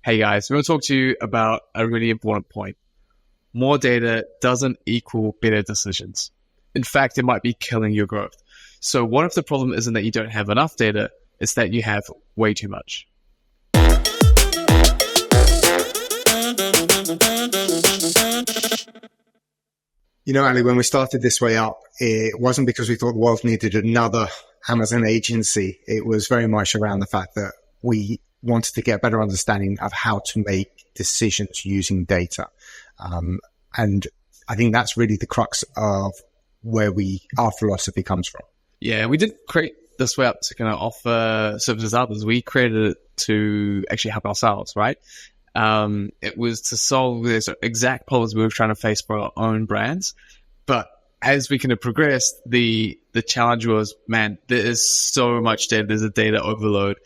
Hey guys, we want to talk to you about a really important point. More data doesn't equal better decisions. In fact, it might be killing your growth. So what if the problem isn't that you don't have enough data, it's that you have way too much? You know, Ali, when we started This Way Up, it wasn't because we thought the world needed another Amazon agency. It was very much around the fact that we wanted to get a better understanding of how to make decisions using data. And I think that's really the crux of where our philosophy comes from. Yeah, we didn't create This Way Up to kind of offer services to others. We created it to actually help ourselves, right? It was to solve these exact problems we were trying to face for our own brands. But as we kind of progressed, the challenge was, man, there is so much data. There's a data overload.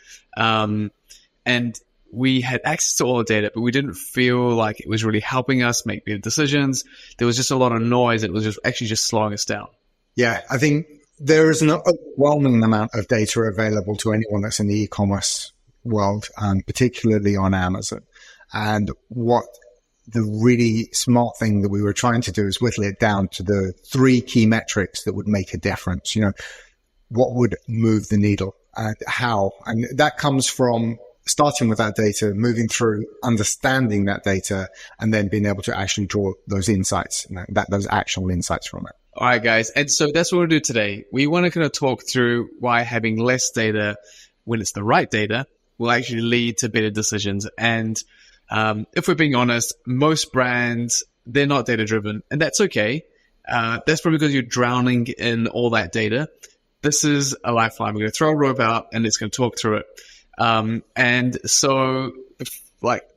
And we had access to all the data, but we didn't feel like it was really helping us make better decisions. There was just a lot of noise. It was just slowing us down. Yeah, I think there is an overwhelming amount of data available to anyone that's in the e-commerce world, particularly on Amazon. And what the really smart thing that we were trying to do is whittle it down to the 3 key metrics that would make a difference. You know, what would move the needle and how? And that comes from starting with that data, moving through, understanding that data, and then being able to actually draw those insights, those actual insights from it. All right, guys. And so that's what we'll do today. We want to kind of talk through why having less data when it's the right data will actually lead to better decisions. And if we're being honest, most brands, they're not data driven, and that's okay. That's probably because you're drowning in all that data. This is a lifeline. We're going to throw a rope out and it's going to talk through it. And so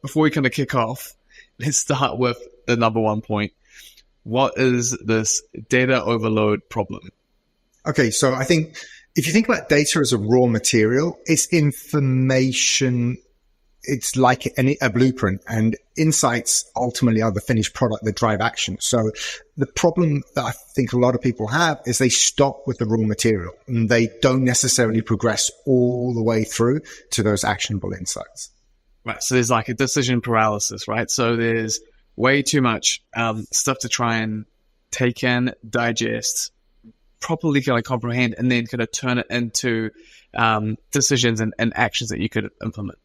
before we kind of kick off, let's start with the number one point. What is this data overload problem? Okay. So I think if you think about data as a raw material, it's information. It's like a blueprint, and insights ultimately are the finished product that drive action. So the problem that I think a lot of people have is they stop with the raw material and they don't necessarily progress all the way through to those actionable insights. Right. So there's like a decision paralysis, right? So there's way too much stuff to try and take in, digest, properly kind of comprehend, and then kind of turn it into decisions and actions that you could implement.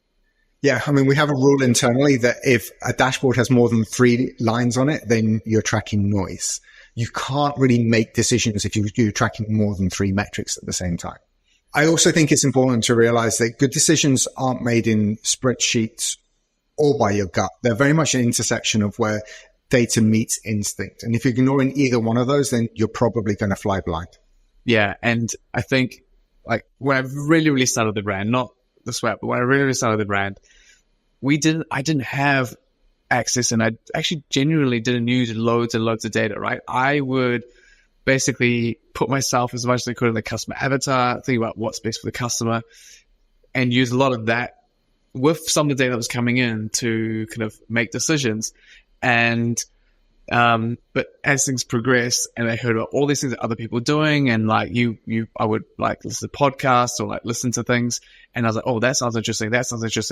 Yeah, I mean, we have a rule internally that if a dashboard has more than 3 lines on it, then you're tracking noise. You can't really make decisions if you're tracking more than 3 metrics at the same time. I also think it's important to realize that good decisions aren't made in spreadsheets or by your gut. They're very much an intersection of where data meets instinct. And if you're ignoring either one of those, then you're probably going to fly blind. Yeah, and I think like when I really, really started the brand, not the sweat, but when I really started the brand, I didn't have access, and I actually genuinely didn't use loads and loads of data, right? I would basically put myself as much as I could in the customer avatar, think about what's best for the customer, and use a lot of that with some of the data that was coming in to kind of make decisions. And but as things progressed and I heard about all these things that other people were doing, and like I would like listen to podcasts or like listen to things, and I was like, oh, that sounds interesting.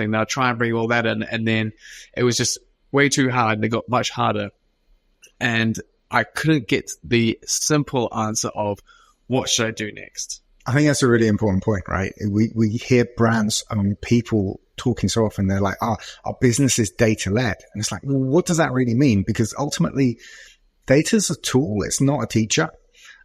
Now try and bring all that in. And then it was just way too hard, and it got much harder. And I couldn't get the simple answer of what should I do next? I think that's a really important point, right? We hear brands and people talking so often. They're like, our business is data led. And it's like, well, what does that really mean? Because ultimately data is a tool. It's not a teacher.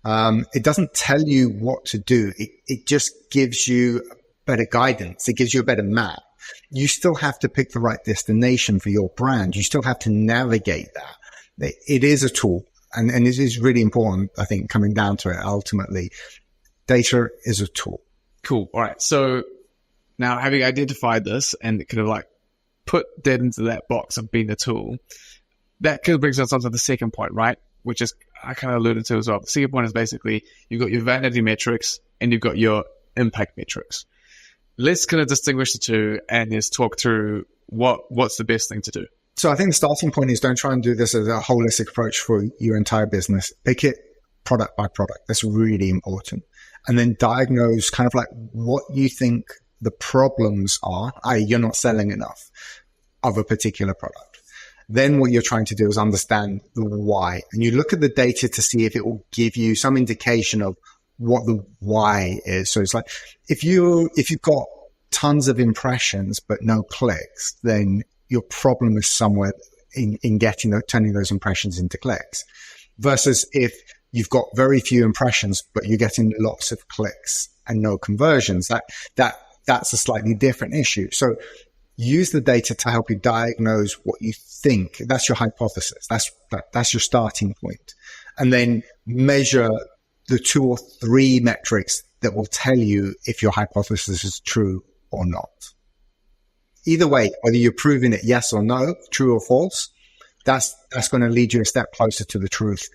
It doesn't tell you what to do. It just gives you better guidance. It gives you a better map. You still have to pick the right destination for your brand. You still have to navigate that. It is a tool. And it is really important, I think, coming down to it ultimately. Data is a tool. Cool. All right. So now having identified this and kind of like put that into that box of being a tool, that kind of brings us on to the second point, right? Which is, I kind of alluded to as well. The second point is basically you've got your vanity metrics and you've got your impact metrics. Let's kind of distinguish the two and just talk through what's the best thing to do. So I think the starting point is don't try and do this as a holistic approach for your entire business. Pick it product by product. That's really important. And then diagnose kind of like what you think the problems are, i.e. you're not selling enough. of a particular product. Then what you're trying to do is understand the why. And you look at the data to see if it will give you some indication of what the why is. So it's like, if you've got tons of impressions, but no clicks, then your problem is somewhere in turning those impressions into clicks, versus if you've got very few impressions, but you're getting lots of clicks and no conversions. That's a slightly different issue. So use the data to help you diagnose what you think. That's your hypothesis. That's your starting point. And then measure the 2 or 3 metrics that will tell you if your hypothesis is true or not. Either way, whether you're proving it yes or no, true or false, that's going to lead you a step closer to the truth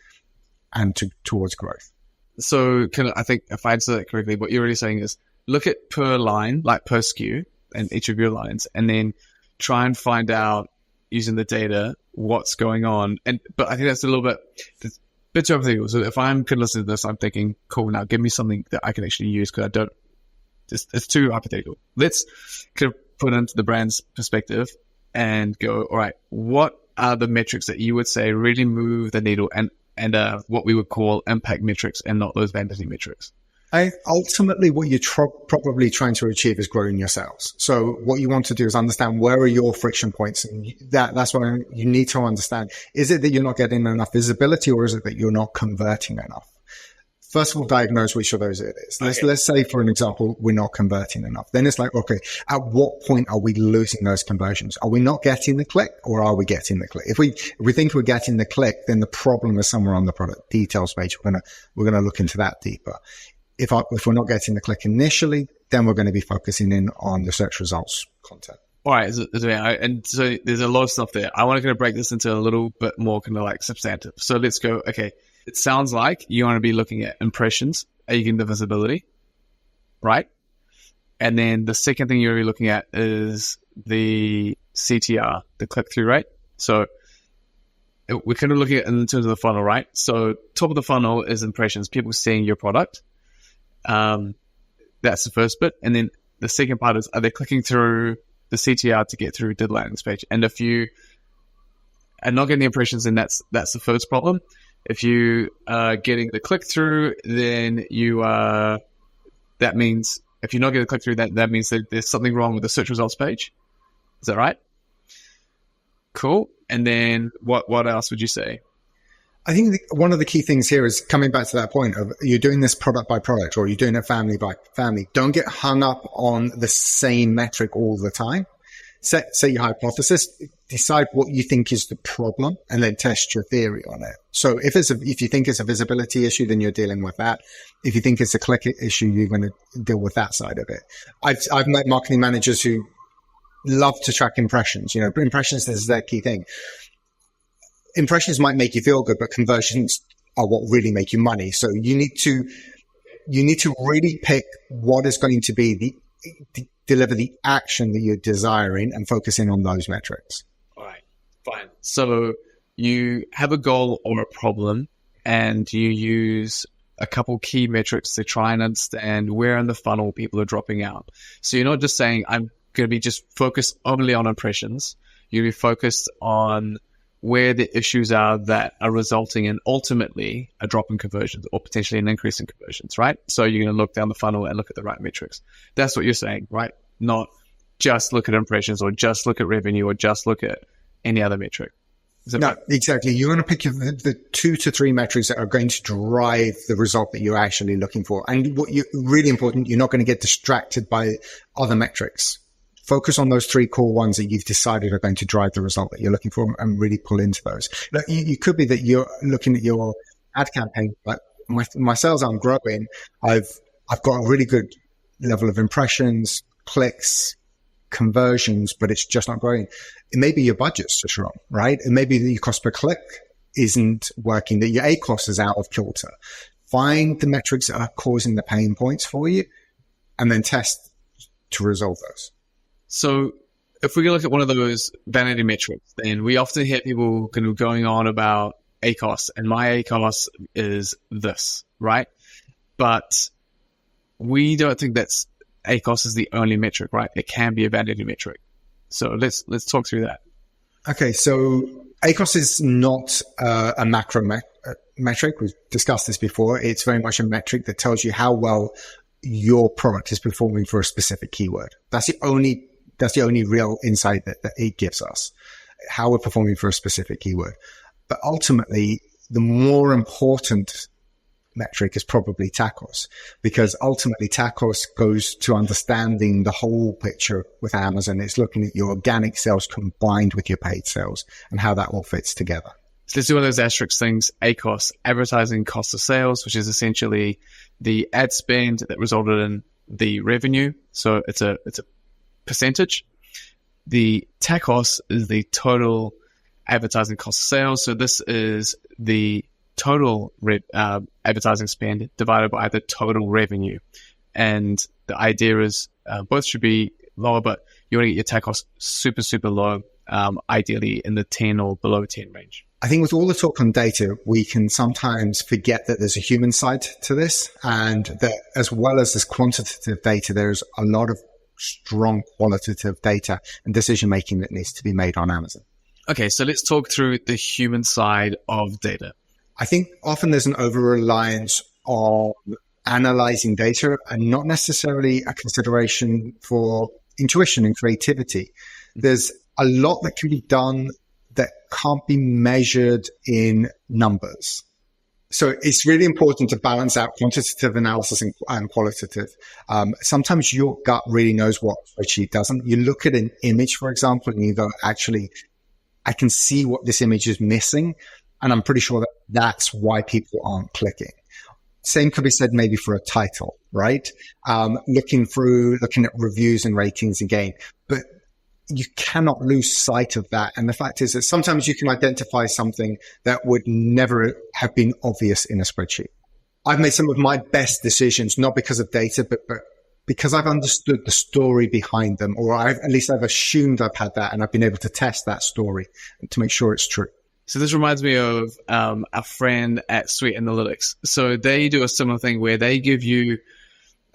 and towards growth. So I think if I answer that correctly, what you're really saying is look at per line, like per SKU and each of your lines, and then try and find out using the data what's going on. But I think that's a little bit too hypothetical. So if I'm listening to this, I'm thinking, cool, now give me something that I can actually use, because it's too hypothetical. Let's kind of put it into the brand's perspective and go, all right, what are the metrics that you would say really move the needle and what we would call impact metrics and not those vanity metrics? Ultimately, what you're probably trying to achieve is growing your sales. So what you want to do is understand where are your friction points. And that's why you need to understand, is it that you're not getting enough visibility, or is it that you're not converting enough? First of all, diagnose which of those it is. Let's say, for an example, we're not converting enough. Then it's like, okay, at what point are we losing those conversions? Are we not getting the click, or are we getting the click? If we think we're getting the click, then the problem is somewhere on the product details page. We're gonna look into that deeper. If we're not getting the click initially, then we're going to be focusing in on the search results content. All right. So there's a lot of stuff there. I want to kind of break this into a little bit more kind of like substantive. So let's go. Okay. It sounds like you want to be looking at impressions. Are you getting the visibility? Right. And then the second thing you're looking at is the CTR, the click-through rate. So we're kind of looking at it in terms of the funnel, right? So top of the funnel is impressions, people seeing your product. That's the first bit. And then the second part is, are they clicking through the CTR to get through to the landing page? And if you are not getting the impressions, then that's the first problem. If you are getting the click through, then that means if you're not getting the click through, that means that there's something wrong with the search results page. Is that right? Cool. And then what else would you say? I think one of the key things here is coming back to that point of, you're doing this product by product, or you're doing it family by family. Don't get hung up on the same metric all the time. Set your hypothesis, decide what you think is the problem, and then test your theory on it. So if you think it's a visibility issue, then you're dealing with that. If you think it's a click issue, you're going to deal with that side of it. I've met marketing managers who love to track impressions. Impressions is their key thing. Impressions might make you feel good, but conversions are what really make you money. So you need to really pick what is going to be deliver the action that you're desiring, and focusing on those metrics. All right, fine. So you have a goal or a problem, and you use a couple key metrics to try and understand where in the funnel people are dropping out. So you're not just saying, I'm going to be just focused only on impressions. You'll be focused on where the issues are that are resulting in ultimately a drop in conversions, or potentially an increase in conversions, right? So you're going to look down the funnel and look at the right metrics. That's what you're saying, right? Not just look at impressions, or just look at revenue, or just look at any other metric. No, right? Exactly. You want to pick the 2 to 3 metrics that are going to drive the result that you're actually looking for. And really important, you're not going to get distracted by other metrics. Focus on those 3 core ones that you've decided are going to drive the result that you're looking for, and really pull into those. Now, you could be that you're looking at your ad campaign, like my sales aren't growing. I've got a really good level of impressions, clicks, conversions, but it's just not growing. It may be your budget's just wrong, right? It may be that your cost per click isn't working, that your ACoS is out of kilter. Find the metrics that are causing the pain points for you, and then test to resolve those. So if we look at one of those vanity metrics, then we often hear people kind of going on about ACoS, and my ACoS is this, right? But we don't think that's ACoS is the only metric, right? It can be a vanity metric. So let's talk through that. Okay, so ACOS is not a macro metric. We've discussed this before. It's very much a metric that tells you how well your product is performing for a specific keyword. That's the only real insight that it gives us, how we're performing for a specific keyword. But ultimately, the more important metric is probably TACoS, because ultimately TACoS goes to understanding the whole picture with Amazon. It's looking at your organic sales combined with your paid sales and how that all fits together. So let's do one of those asterisk things. ACoS, advertising cost of sales, which is essentially the ad spend that resulted in the revenue. So it's a percentage. The TACoS is the total advertising cost of sales. So this is the total advertising spend divided by the total revenue. And the idea is both should be lower, but you want to get your TACoS super, super low, ideally in the 10 or below 10 range. I think with all the talk on data, we can sometimes forget that there's a human side to this, and that as well as this quantitative data, there's a lot of strong qualitative data and decision making that needs to be made on Amazon. Okay, so let's talk through the human side of data. I think often there's an over-reliance on analyzing data and not necessarily a consideration for intuition and creativity. There's a lot that can be done that can't be measured in numbers. So it's really important to balance out quantitative analysis and qualitative. Sometimes your gut really knows what a spreadsheet doesn't. You look at an image, for example, and you go, actually, I can see what this image is missing. And I'm pretty sure that that's why people aren't clicking. Same could be said maybe for a title, right? Looking at reviews and ratings again. But you cannot lose sight of that. And the fact is that sometimes you can identify something that would never have been obvious in a spreadsheet. I've made some of my best decisions, not because of data, but because I've understood the story behind them, or I've assumed I've had that and I've been able to test that story to make sure it's true. So this reminds me of a friend at Sweet Analytics. So they do a similar thing where they give you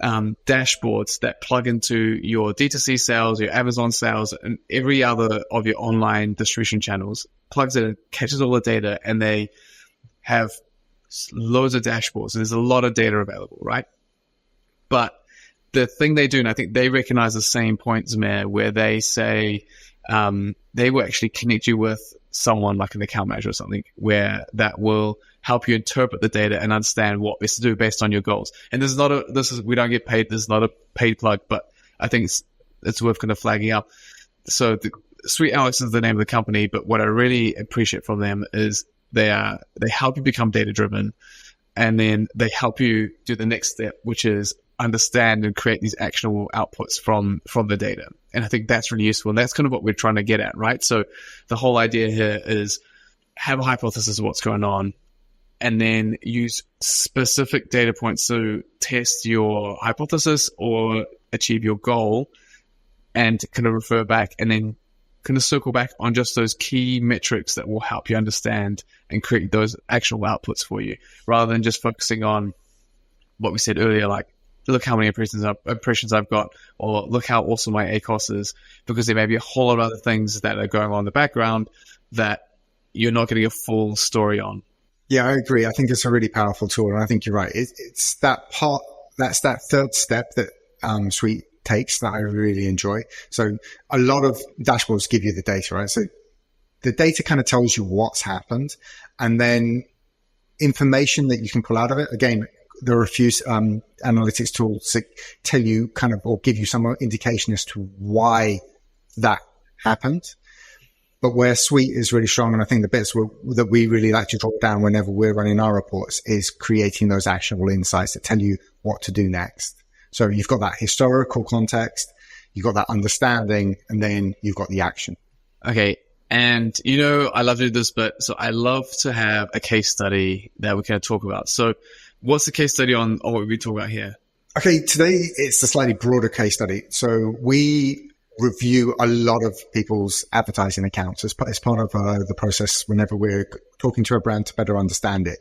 dashboards that plug into your D2C sales, your Amazon sales, and every other of your online distribution channels, plugs it in, catches all the data, and they have loads of dashboards. And there's a lot of data available, right? But the thing they do, and I think they recognize the same point, Zamir, where they say they will actually connect you with someone like an account manager or something, where that will help you interpret the data and understand what best to do based on your goals. And we don't get paid. This is not a paid plug, but I think it's worth kind of flagging up. So Sweet Alex is the name of the company, but what I really appreciate from them is they help you become data driven, and then they help you do the next step, which is understand and create these actionable outputs from the data. And I think that's really useful. And that's kind of what we're trying to get at, right? So the whole idea here is have a hypothesis of what's going on, and then use specific data points to test your hypothesis or achieve your goal, and kind of refer back and then kind of circle back on just those key metrics that will help you understand and create those actual outputs for you, rather than just focusing on what we said earlier, like, look how many impressions I've got, or look how awesome my ACoS is, because there may be a whole lot of other things that are going on in the background that you're not getting a full story on. Yeah, I agree. I think it's a really powerful tool, and I think you're right. It's that part, that's that third step that Sweet takes that I really enjoy. So a lot of dashboards give you the data, right? So the data kind of tells you what's happened, and then information that you can pull out of it. Again, there are a few analytics tools that tell you kind of, or give you some indication as to why that happened. But where Sweet is really strong, and I think the bits that we really like to drop down whenever we're running our reports, is creating those actionable insights that tell you what to do next. So you've got that historical context, you've got that understanding, and then you've got the action. Okay. And, I love to do this, but so I love to have a case study that we can talk about. So what's the case study on what we'll be talking about here? Okay, today it's a slightly broader case study. So we review a lot of people's advertising accounts as part of the process whenever we're talking to a brand to better understand it.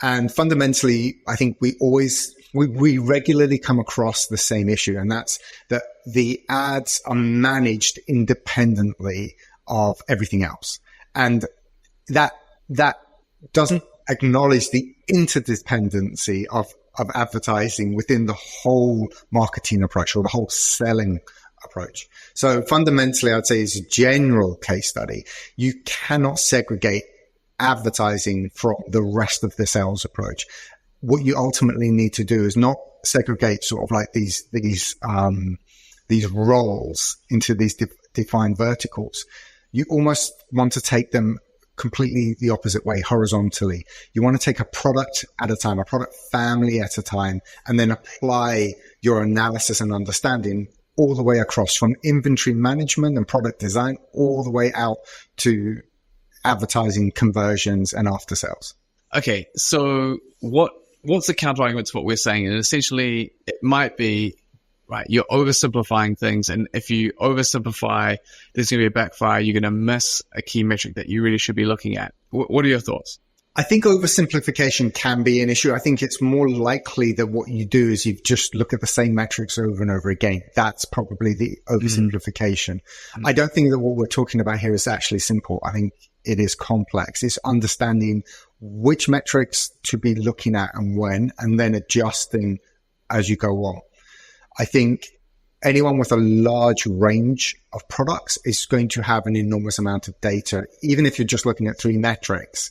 And fundamentally, I think we always we regularly come across the same issue, and that's that the ads are managed independently of everything else. And that doesn't acknowledge the interdependency of advertising within the whole marketing approach or the whole selling approach. So fundamentally, I'd say, as a general case study, you cannot segregate advertising from the rest of the sales approach. What you ultimately need to do is not segregate sort of like these roles into these defined verticals. You almost want to take them completely the opposite way, horizontally. You want to take a product at a time, a product family at a time, and then apply your analysis and understanding all the way across, from inventory management and product design all the way out to advertising, conversions, and after sales. Okay, so what's the counter argument to what we're saying? And essentially, it might be, right, you're oversimplifying things, and if you oversimplify, there's going to be a backfire. You're going to miss a key metric that you really should be looking at. What are your thoughts? I think oversimplification can be an issue. I think it's more likely that what you do is you just look at the same metrics over and over again. That's probably the oversimplification. Mm-hmm. I don't think that what we're talking about here is actually simple. I think it is complex. It's understanding which metrics to be looking at and when, and then adjusting as you go on. I think anyone with a large range of products is going to have an enormous amount of data. Even if you're just looking at 3 metrics,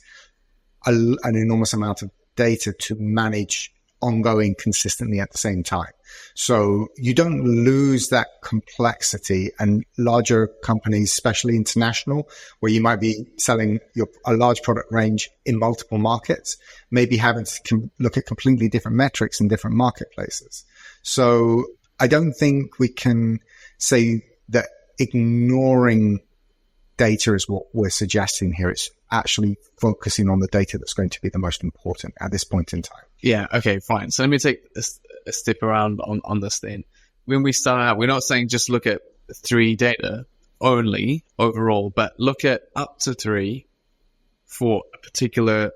an enormous amount of data to manage ongoing consistently at the same time. So you don't lose that complexity, and larger companies, especially international, where you might be selling a large product range in multiple markets, maybe having to look at completely different metrics in different marketplaces. So I don't think we can say that ignoring data is what we're suggesting here. It's actually focusing on the data that's going to be the most important at this point in time. Yeah, okay, fine. So let me take a step around on this then. When we start out, we're not saying just look at 3 data only overall, but look at up to 3 for a particular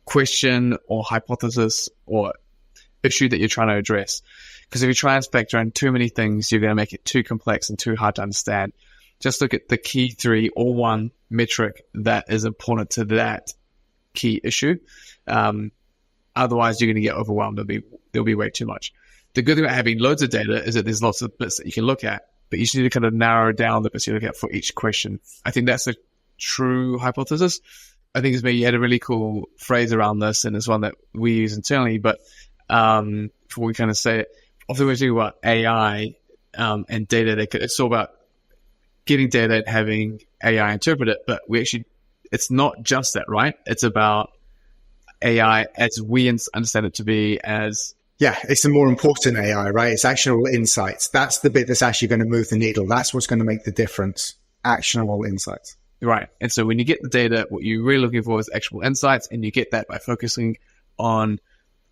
question or hypothesis or issue that you're trying to address. Because if you try and factor in too many things, you're going to make it too complex and too hard to understand. Just look at the key 3 or 1 metric that is important to that key issue. Otherwise, you're going to get overwhelmed. There'll be way too much. The good thing about having loads of data is that there's lots of bits that you can look at, but you just need to kind of narrow down the bits you look at for each question. I think that's a true hypothesis. I think you had a really cool phrase around this, and it's one that we use internally, but before we kind of say it, often when we talk about AI and data, it's all about getting data and having AI interpret it, but it's not just that, right? It's about AI as we understand it to be as... Yeah, it's the more important AI, right? It's actionable insights. That's the bit that's actually going to move the needle. That's what's going to make the difference. Actionable insights. Right. And so when you get the data, what you're really looking for is actionable insights, and you get that by focusing on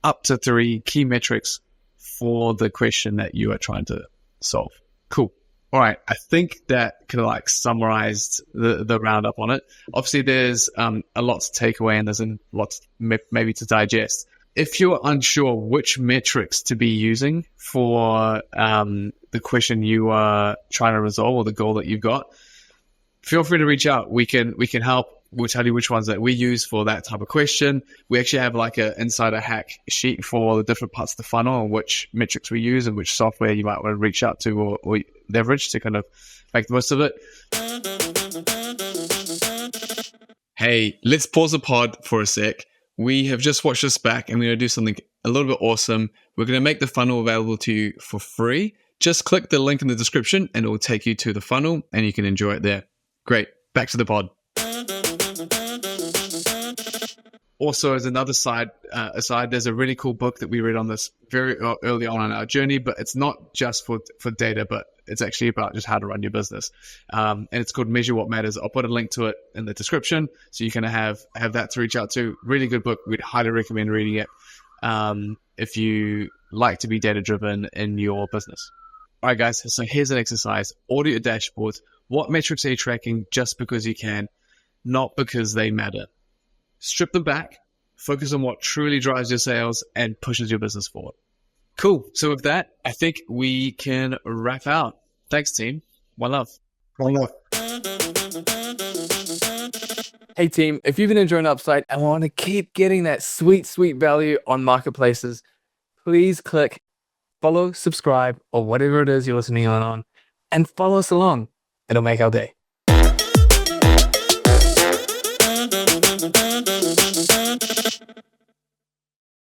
up to 3 key metrics for the question that you are trying to solve. Cool. All right. I think that kind of like summarized the roundup on it. Obviously, there's a lot to take away, and there's lots maybe to digest. If you're unsure which metrics to be using for the question you are trying to resolve or the goal that you've got, feel free to reach out. We can help. We'll tell you which ones that we use for that type of question. We actually have like an insider hack sheet for the different parts of the funnel and which metrics we use and which software you might want to reach out to or leverage to kind of make the most of it. Hey, let's pause the pod for a sec. We have just watched this back, and we're going to do something a little bit awesome. We're going to make the funnel available to you for free. Just click the link in the description and it will take you to the funnel and you can enjoy it there. Great. Back to the pod. Also, as another aside, there's a really cool book that we read on this very early on in our journey, but it's not just for data, but it's actually about just how to run your business. And it's called Measure What Matters. I'll put a link to it in the description so you can have that to reach out to. Really good book. We'd highly recommend reading it if you like to be data-driven in your business. All right, guys, so here's an exercise. Audit your dashboards. What metrics are you tracking just because you can, not because they matter? Strip them back, focus on what truly drives your sales and pushes your business forward. Cool. So with that, I think we can wrap out. Thanks, team. One love. One love. Hey team, if you've been enjoying Upside and want to keep getting that sweet, sweet value on marketplaces, please click follow, subscribe, or whatever it is you're listening on, and follow us along. It'll make our day.